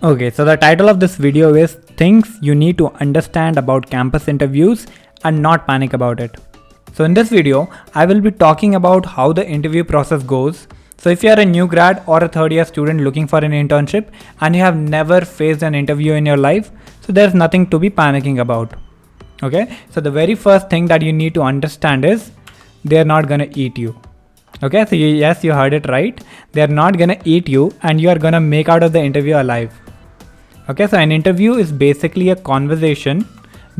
Okay, so the title of this video is Things You Need to Understand About Campus Interviews and Not Panic About It. So in this video, I will be talking about how the interview process goes. So if you are a new grad or a third year student looking for an internship and you have never faced an interview in your life, so there's nothing to be panicking about. Okay, so the very first thing that you need to understand is they're not gonna eat you. Okay, so yes, you heard it right. They're not gonna eat you and you are gonna make out of the interview alive. Okay, so an interview is basically a conversation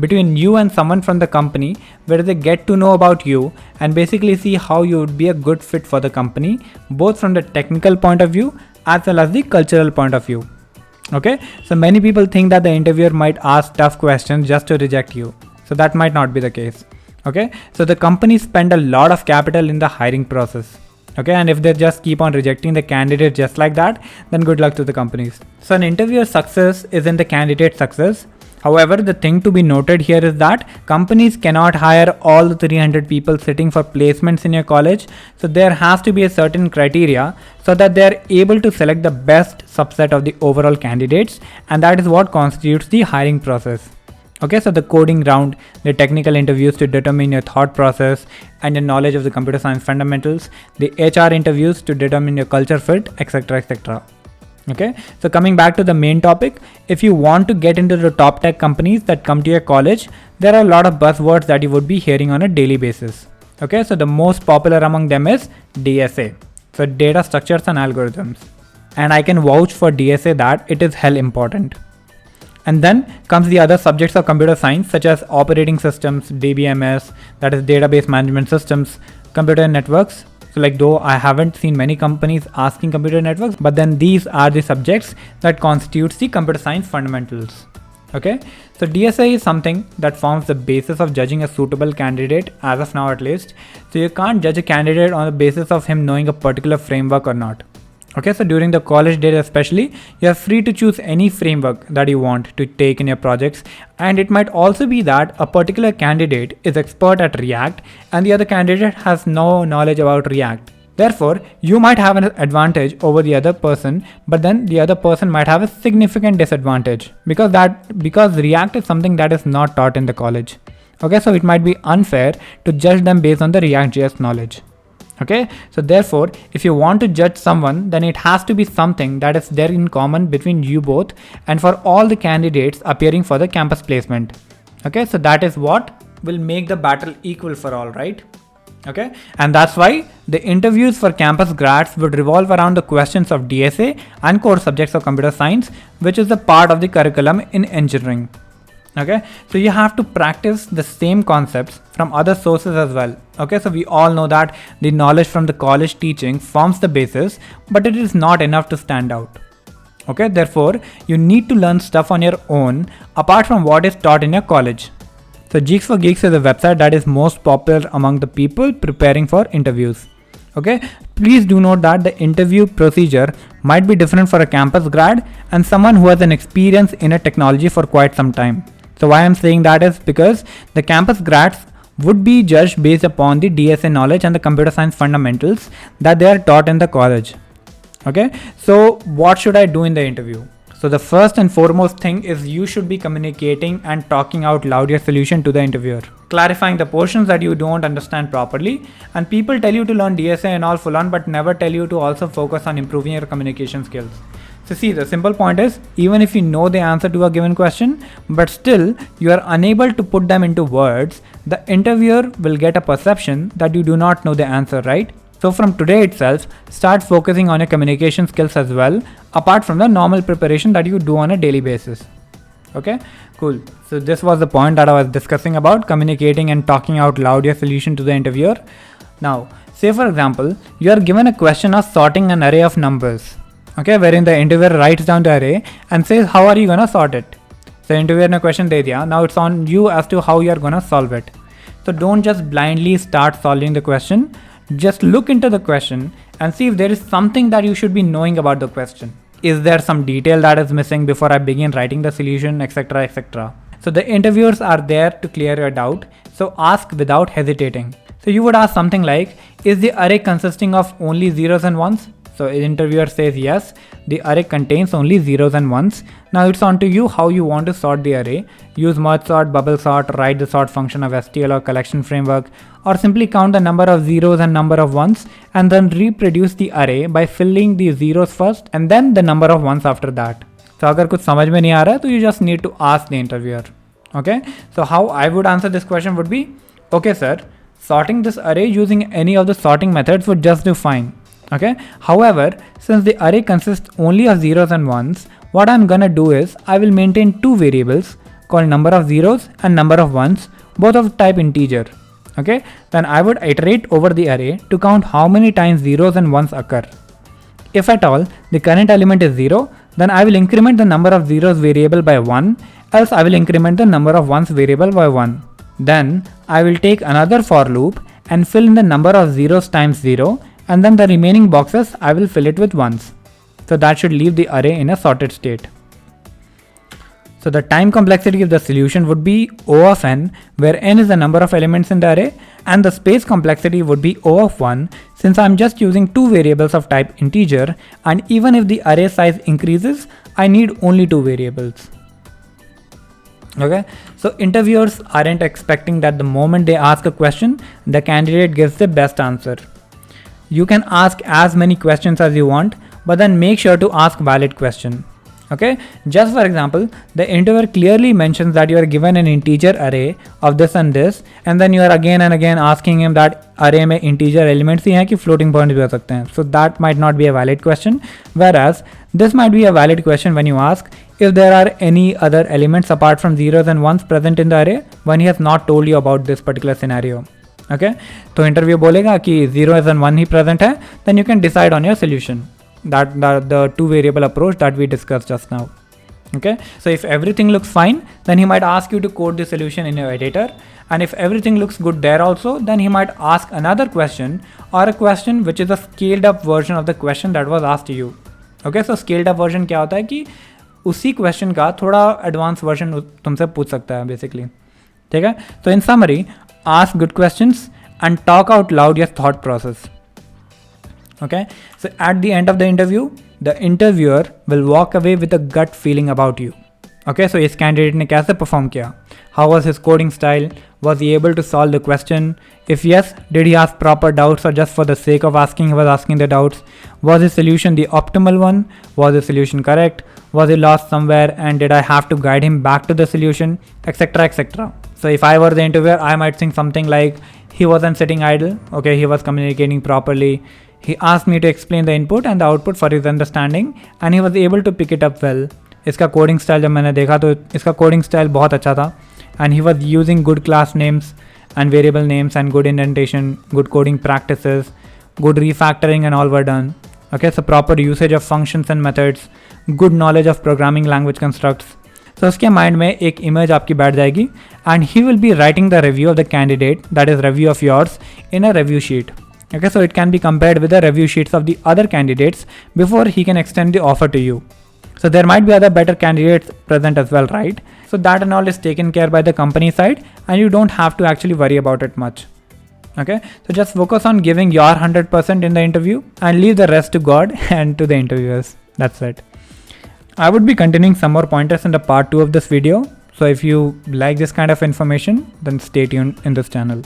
between you and someone from the company where they get to know about you and basically see how you would be a good fit for the company, both from the technical point of view as well as the cultural point of view. Okay, so many people think that the interviewer might ask tough questions just to reject you. So that might not be the case. Okay, so the companies spend a lot of capital in the hiring process. Okay, and if they just keep on rejecting the candidate just like that, then good luck to the companies. So an interviewer's success is in the candidate's success. However, the thing to be noted here is that companies cannot hire all the 300 people sitting for placements in your college. So there has to be a certain criteria so that they are able to select the best subset of the overall candidates, and that is what constitutes the hiring process. Okay, so the coding round, the technical interviews to determine your thought process and your knowledge of the computer science fundamentals, the HR interviews to determine your culture fit, etc, etc. Okay, so coming back to the main topic, if you want to get into the top tech companies that come to your college, there are a lot of buzzwords that you would be hearing on a daily basis. Okay, so the most popular among them is DSA, so data structures and algorithms. And I can vouch for DSA that it is hell important. And then comes the other subjects of computer science such as operating systems, DBMS, that is database management systems, computer networks. So like though I haven't seen many companies asking computer networks, but then these are the subjects that constitutes the computer science fundamentals. Okay, so DSA is something that forms the basis of judging a suitable candidate as of now at least. So you can't judge a candidate on the basis of him knowing a particular framework or not. Okay, so during the college days especially, you are free to choose any framework that you want to take in your projects, and it might also be that a particular candidate is expert at React and the other candidate has no knowledge about React. Therefore, you might have an advantage over the other person, but then the other person might have a significant disadvantage because React is something that is not taught in the college. Okay, so it might be unfair to judge them based on the React.js knowledge. Okay, so therefore, if you want to judge someone, then it has to be something that is there in common between you both and for all the candidates appearing for the campus placement. Okay, so that is what will make the battle equal for all, right? Okay, and that's why the interviews for campus grads would revolve around the questions of DSA and core subjects of computer science, which is a part of the curriculum in engineering. Okay, so you have to practice the same concepts from other sources as well. Okay, so we all know that the knowledge from the college teaching forms the basis, but it is not enough to stand out. Okay, therefore you need to learn stuff on your own apart from what is taught in your college. So Geeks for Geeks is a website that is most popular among the people preparing for interviews. Okay, please do note that the interview procedure might be different for a campus grad and someone who has an experience in a technology for quite some time. So why I'm saying that is because the campus grads would be judged based upon the DSA knowledge and the computer science fundamentals that they are taught in the college. Okay, so what should I do in the interview? So the first and foremost thing is you should be communicating and talking out loud your solution to the interviewer, clarifying the portions that you don't understand properly. And people tell you to learn DSA and all full on, but never tell you to also focus on improving your communication skills. So see, the simple point is, even if you know the answer to a given question, but still you are unable to put them into words, the interviewer will get a perception that you do not know the answer, right? So from today itself, start focusing on your communication skills as well, apart from the normal preparation that you do on a daily basis. Okay, cool. So this was the point that I was discussing about communicating and talking out loud your solution to the interviewer. Now, say for example, you are given a question of sorting an array of numbers. Okay, wherein the interviewer writes down the array and says, how are you gonna sort it? So interviewer ने question दे दिया. Now it's on you as to how you are gonna solve it. So don't just blindly start solving the question. Just look into the question and see if there is something that you should be knowing about the question. Is there some detail that is missing before I begin writing the solution, etc, etc. So the interviewers are there to clear your doubt. So ask without hesitating. So you would ask something like, is the array consisting of only zeros and ones? So the interviewer says yes, the array contains only zeros and ones. Now it's on to you how you want to sort the array. Use merge sort, bubble sort, write the sort function of STL or collection framework, or simply count the number of zeros and number of ones and then reproduce the array by filling the zeros first and then the number of ones after that. So अगर कुछ समझ में नहीं आ रहा है तो you just need to ask the interviewer. Okay, so how I would answer this question would be, okay sir, sorting this array using any of the sorting methods would just do fine. Okay, however, since the array consists only of zeros and ones, what I'm gonna do is I will maintain two variables called number of zeros and number of ones, both of type integer. Okay, then I would iterate over the array to count how many times zeros and ones occur. If at all the current element is 0, then I will increment the number of zeros variable by 1, else I will increment the number of ones variable by 1. Then I will take another for loop and fill in the number of zeros times 0, and then the remaining boxes I will fill it with ones. So that should leave the array in a sorted state. So the time complexity of the solution would be O of n, where n is the number of elements in the array, and the space complexity would be O of 1, since I'm just using two variables of type integer, and even if the array size increases, I need only two variables. Okay, so interviewers aren't expecting that the moment they ask a question, the candidate gives the best answer. You can ask as many questions as you want, but then make sure to ask valid question. Okay, just for example, the interviewer clearly mentions that you are given an integer array of this and this, and then you are again and again asking him that array में integer elements ही हैं कि floating points भी हो सकते हैं. So that might not be a valid question, whereas this might be a valid question when you ask if there are any other elements apart from zeros and ones present in the array when he has not told you about this particular scenario. Okay, तो interview बोलेगा कि zeros and one he present है, then you can decide on your solution. That the two variable approach that we discussed just now. Okay, so if everything looks fine, then he might ask you to code the solution in your editor, and if everything looks good there also, then he might ask another question, or a question which is a scaled up version of the question that was asked to you. Okay, so scaled up version क्या होता है कि उसी question का थोड़ा advanced version तुमसे पूछ सकता है basically. ठीक है, so in summary, ask good questions and talk out loud your thought process. Okay, so at the end of the interview, the interviewer will walk away with a gut feeling about you. Okay, so इस candidate ने कैसे perform किया? How was his coding style? Was he able to solve the question? If yes, did he ask proper doubts or just for the sake of asking he was asking the doubts? Was his solution the optimal one? Was the solution correct? Was he lost somewhere and did I have to guide him back to the solution? Etc. etc. So if I were the interviewer, I might think something like, he wasn't sitting idle. Okay, he was communicating properly. He asked me to explain the input and the output for his understanding and he was able to pick it up well. इसका coding style जब मैंने देखा तो इसका coding style बहुत अच्छा था and he was using good class names and variable names and good indentation, good coding practices, good refactoring and all were done. Okay, so proper usage of functions and methods, good knowledge of programming language constructs. So उसके mind में एक image आपकी बैठ जाएगी and he will be writing the review of the candidate, that is review of yours, in a review sheet. Okay, so it can be compared with the review sheets of the other candidates before he can extend the offer to you. So there might be other better candidates present as well, right? So that and all is taken care by the company side and you don't have to actually worry about it much. Okay, so just focus on giving your 100% in the interview and leave the rest to God and to the interviewers. That's it. I would be continuing some more pointers in the part 2 of this video. So if you like this kind of information, then stay tuned in this channel.